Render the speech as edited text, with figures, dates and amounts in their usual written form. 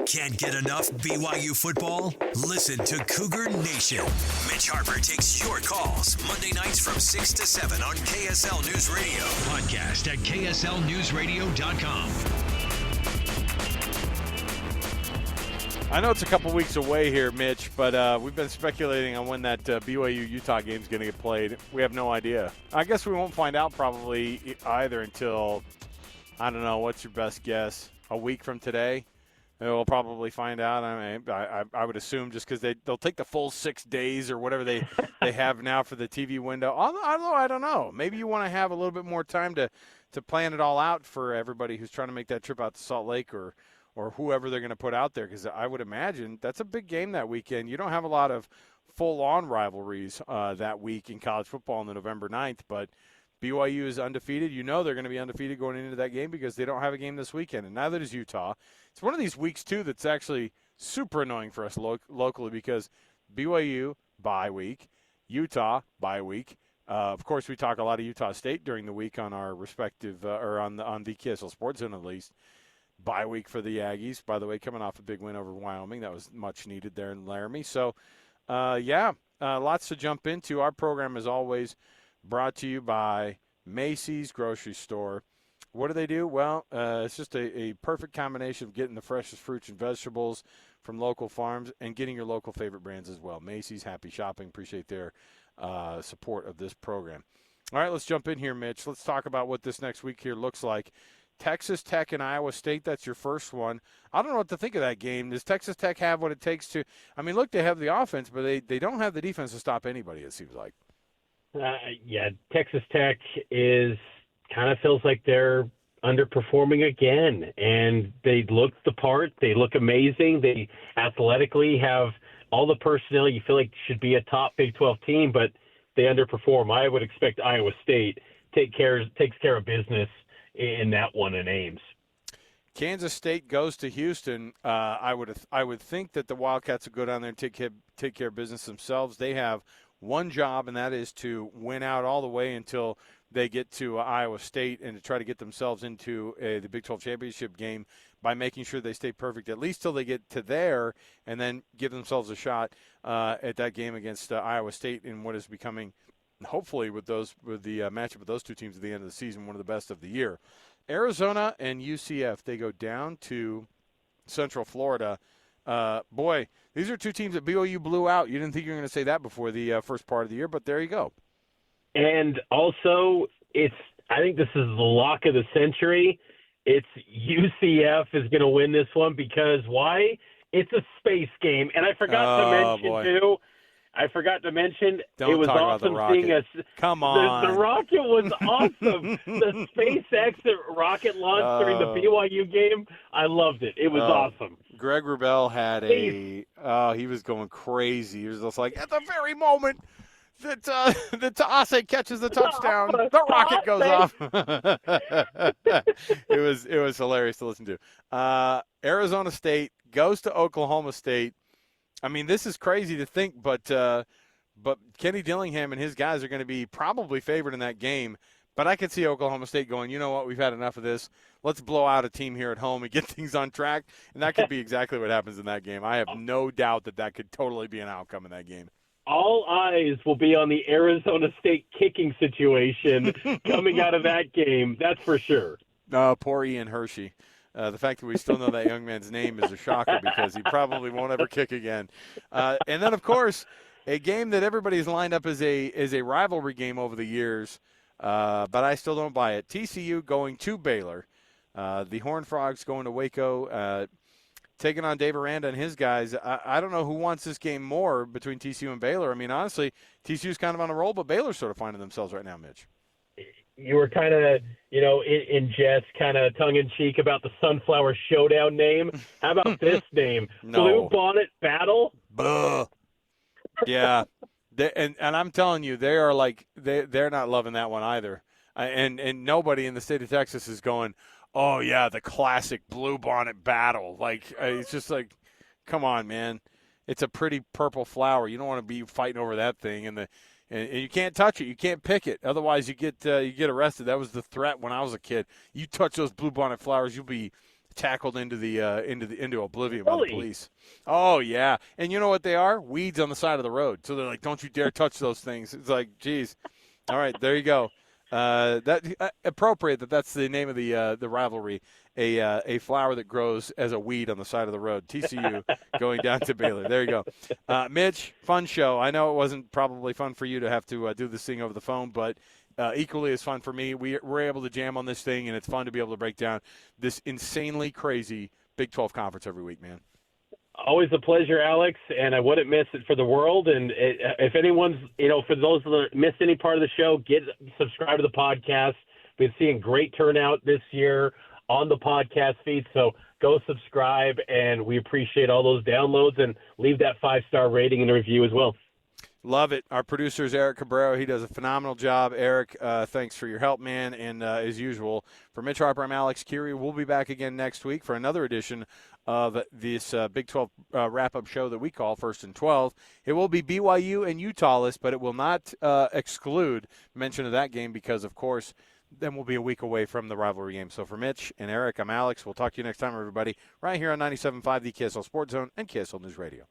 Can't get enough BYU football? Listen to Cougar Nation. Mitch Harper takes your calls Monday nights from 6 to 7 on KSL News Radio. Podcast at kslnewsradio.com. I know it's a couple weeks away here, Mitch, but we've been speculating on when that BYU-Utah game is going to get played. We have no idea. I guess we won't find out probably either until, I don't know, what's your best guess? A week from today? We'll probably find out. I mean, I would assume just because they'll take the full 6 days or whatever they have now for the TV window. Although I don't know. Maybe you want to have a little bit more time to plan it all out for everybody who's trying to make that trip out to Salt Lake or whoever they're going to put out there, because I would imagine that's a big game that weekend. You don't have a lot of full-on rivalries that week in college football on the November 9th, but BYU is undefeated. You know they're going to be undefeated going into that game because they don't have a game this weekend, and neither does Utah. It's one of these weeks, too, that's actually super annoying for us locally because BYU, bye week, Utah, bye week. Of course, we talk a lot of Utah State during the week on our respective or on the KSL Sports Zone at least. Bye week for the Aggies, by the way, coming off a big win over Wyoming. That was much needed there in Laramie. So, lots to jump into. Our program is always brought to you by Macy's Grocery Store. What do they do? Well, it's just a perfect combination of getting the freshest fruits and vegetables from local farms and getting your local favorite brands as well. Macy's, happy shopping. Appreciate their support of this program. All right, let's jump in here, Mitch. Let's talk about what this next week here looks like. Texas Tech and Iowa State, that's your first one. I don't know what to think of that game. Does Texas Tech have what it takes to – I mean, look, they have the offense, but they don't have the defense to stop anybody, it seems like. Texas Tech kind of feels like they're underperforming again, and they look the part. They look amazing. They athletically have all the personnel you feel like should be a top Big 12 team, but they underperform. I would expect Iowa State takes care of business in that one in Ames. Kansas State goes to Houston. I would think that the Wildcats would go down there and take care of business themselves. They have one job, and that is to win out all the way until they get to Iowa State and to try to get themselves into the Big 12 championship game by making sure they stay perfect at least till they get to there, and then give themselves a shot at that game against Iowa State in what is becoming, hopefully with the matchup of those two teams at the end of the season, one of the best of the year. Arizona and UCF, they go down to Central Florida. Boy, these are two teams that BYU blew out. You didn't think you were going to say that before the first part of the year, but there you go. And also, I think this is the lock of the century. It's UCF is going to win this one because why? It's a space game. And I forgot to mention, Don't it was talk awesome about the seeing rocket. Come on. The rocket was awesome. The SpaceX rocket launch during the BYU game, I loved it. It was awesome. Greg Wrubell had he was going crazy. He was just like, at the very moment that Taase catches the touchdown, the rocket goes off. It was hilarious to listen to. Arizona State goes to Oklahoma State. I mean, this is crazy to think, but Kenny Dillingham and his guys are going to be probably favored in that game. But I could see Oklahoma State going, you know what, we've had enough of this. Let's blow out a team here at home and get things on track. And that could be exactly what happens in that game. I have no doubt that could totally be an outcome in that game. All eyes will be on the Arizona State kicking situation coming out of that game. That's for sure. Poor Ian Hershey. The fact that we still know that young man's name is a shocker because he probably won't ever kick again. And then, of course, a game that everybody's lined up as a rivalry game over the years, but I still don't buy it. TCU going to Baylor. The Horned Frogs going to Waco, taking on Dave Aranda and his guys. I don't know who wants this game more between TCU and Baylor. I mean, honestly, TCU's kind of on a roll, but Baylor's sort of finding themselves right now, Mitch. You were kind of, in jest, kind of tongue-in-cheek about the Sunflower Showdown name. How about this name? No. Blue Bonnet Battle? Buh. Yeah. And I'm telling you, they are like they're not loving that one either. And nobody in the state of Texas is going, oh, yeah, the classic Blue Bonnet Battle. Like, it's just like, come on, man. It's a pretty purple flower. You don't want to be fighting over that thing. And you can't touch it. You can't pick it. Otherwise, you get arrested. That was the threat when I was a kid. You touch those bluebonnet flowers, you'll be tackled into oblivion by the Really? police. Oh yeah, and you know what they are? Weeds on the side of the road. So they're like, "Don't you dare touch those things." It's like, geez. All right, there you go. Appropriate that's the name of the rivalry. A flower that grows as a weed on the side of the road. TCU going down to Baylor. There you go. Mitch, fun show. I know it wasn't probably fun for you to have to do this thing over the phone, but equally as fun for me. We're able to jam on this thing, and it's fun to be able to break down this insanely crazy Big 12 conference every week, man. Always a pleasure, Alex, and I wouldn't miss it for the world. And if anyone's, for those that missed any part of the show, subscribe to the podcast. We've been seeing great turnout this year on the podcast feed, so go subscribe, and we appreciate all those downloads, and leave that 5-star rating and review as well. Love it. Our producer is Eric Cabrera. He does a phenomenal job. Eric, thanks for your help, man. And as usual, for Mitch Harper, I'm Alex Kirry. We'll be back again next week for another edition of this Big 12 wrap-up show that we call First and 12. It will be BYU and Utah-less, but it will not exclude mention of that game because, of course, then we'll be a week away from the rivalry game. So for Mitch and Eric, I'm Alex. We'll talk to you next time, everybody, right here on 97.5, the KSL Sports Zone and KSL News Radio.